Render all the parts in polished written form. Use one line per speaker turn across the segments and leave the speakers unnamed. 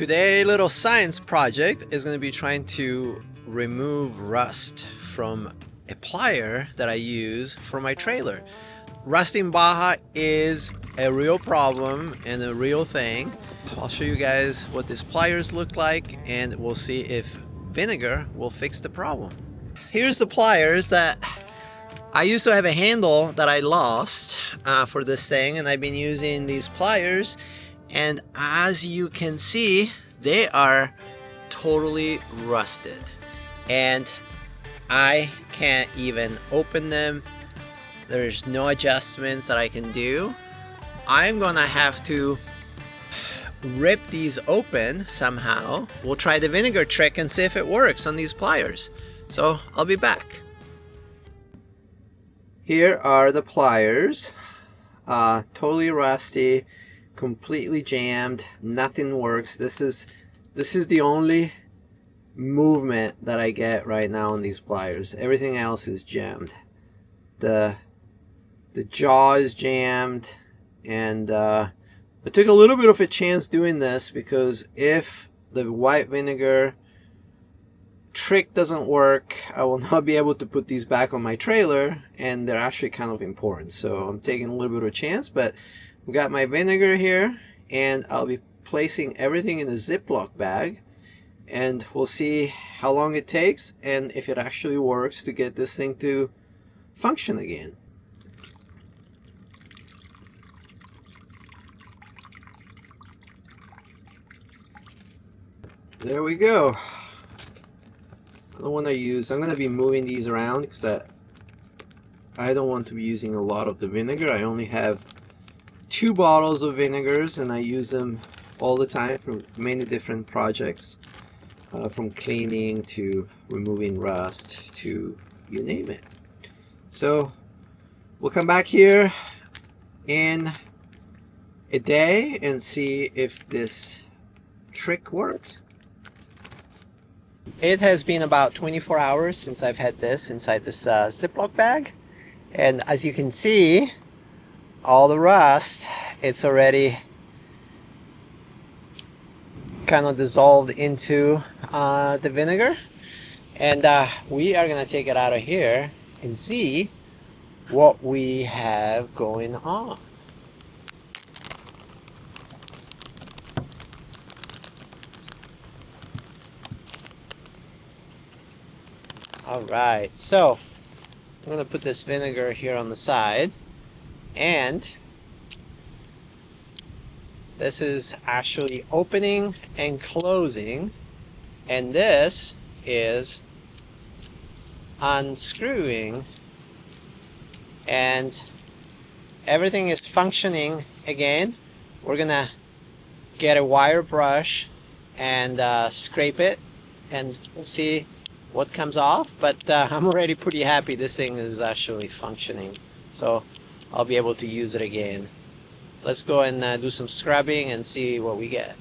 Today little science project is going to be trying to remove rust from a plier that I use for my trailer. Rust in Baja is a real problem and a real thing. I'll show you guys what these pliers look like and we'll see if vinegar will fix the problem. Here's the pliers that I used to have a handle that I lost for this thing, and I've been using these pliers, and as you can see they are totally rusted and I can't even open them. There's no adjustments that I can do. I'm gonna have to rip these open somehow. We'll try the vinegar trick and see if it works on these pliers. So I'll be back. Here are the pliers, totally rusty, completely jammed, nothing works. This is the only movement that I get right now on these pliers. Everything else is jammed. The jaw is jammed, and I took a little bit of a chance doing this because if the white vinegar trick doesn't work, I will not be able to put these back on my trailer, and they're actually kind of important. So I'm taking a little bit of a chance, but we got my vinegar here, and I'll be placing everything in a Ziploc bag, and we'll see how long it takes and if it actually works to get this thing to function again. There we go. The one I use, I'm going to be moving these around because I don't want to be using a lot of the vinegar. I only have 2 bottles of vinegars and I use them all the time for many different projects, from cleaning to removing rust to you name it. So we'll come back here in a day and see if this trick works. It has been about 24 hours since I've had this inside this Ziploc bag, and as you can see, all the rust, it's already kind of dissolved into the vinegar, and we are gonna take it out of here and see what we have going on. Alright, so I'm going to put this vinegar here on the side, and this is actually opening and closing, and this is unscrewing, and everything is functioning again. We're going to get a wire brush and scrape it, and we'll see what comes off, but I'm already pretty happy this thing is actually functioning, so I'll be able to use it again. Let's go and do some scrubbing and see what we get.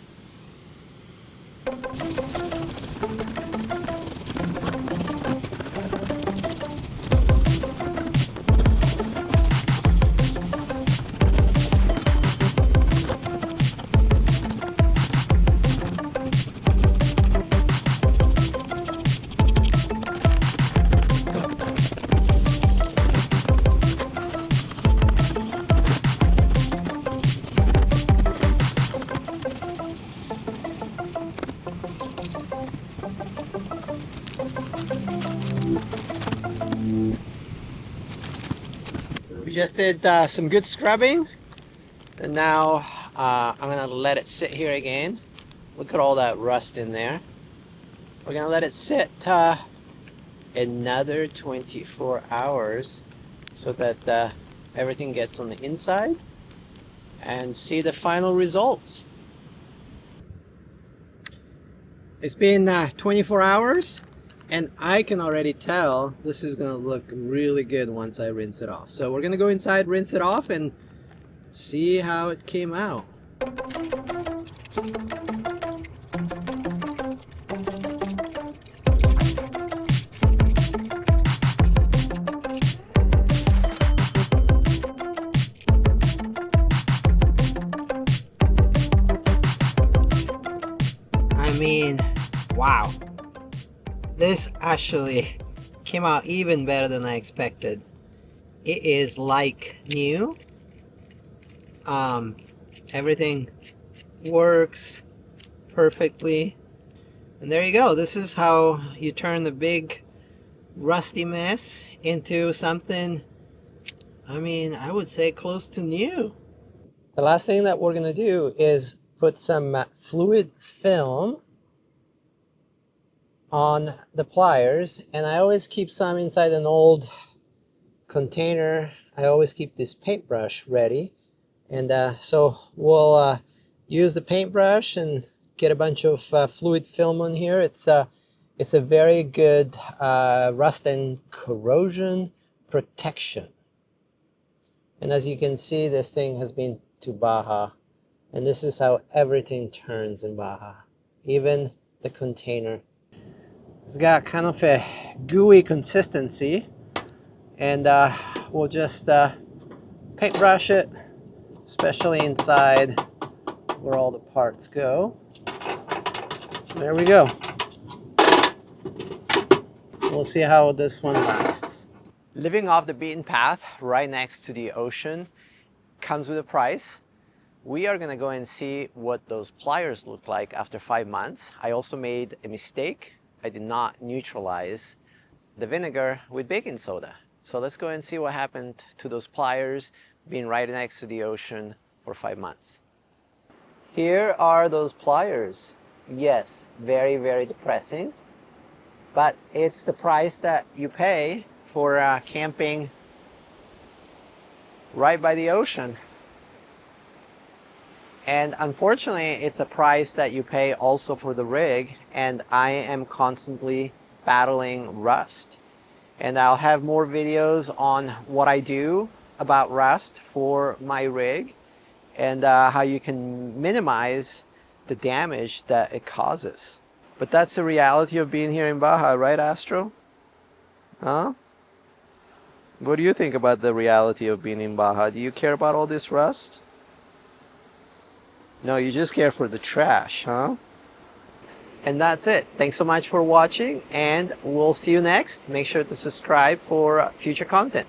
We just did some good scrubbing, and now I'm gonna let it sit here again. Look at all that rust in there. We're gonna let it sit another 24 hours so that everything gets on the inside, and see the final results. It's been 24 hours, and I can already tell this is gonna look really good once I rinse it off. So we're gonna go inside, rinse it off, and see how it came out.
mean, wow. This actually came out even better than I expected. It is like new. Everything works perfectly. And there you go. This is how you turn the big rusty mess into something, I mean, I would say close to new. The last thing that we're gonna do is put some fluid film on the pliers, and I always keep some inside an old container. I always keep this paintbrush ready, and so we'll use the paintbrush and get a bunch of fluid film on here. It's a very good rust and corrosion protection. And as you can see, this thing has been to Baja, and this is how everything turns in Baja, even the container. It's got kind of a gooey consistency, and we'll just paintbrush it, especially inside where all the parts go. There we go. We'll see how this one lasts. Living off the beaten path right next to the ocean comes with a price. We are gonna go and see what those pliers look like after 5 months. I also made a mistake. I did not neutralize the vinegar with baking soda. So let's go and see what happened to those pliers being right next to the ocean for 5 months. Here are those pliers. Yes, very, very depressing, but it's the price that you pay for camping right by the ocean. And unfortunately, it's a price that you pay also for the rig, and I am constantly battling rust. And I'll have more videos on what I do about rust for my rig, and how you can minimize the damage that it causes. But that's the reality of being here in Baja, right, Astro? Huh? What do you think about the reality of being in Baja? Do you care about all this rust? No, you just care for the trash, huh? And that's it. Thanks so much for watching, and we'll see you next. Make sure to subscribe for future content.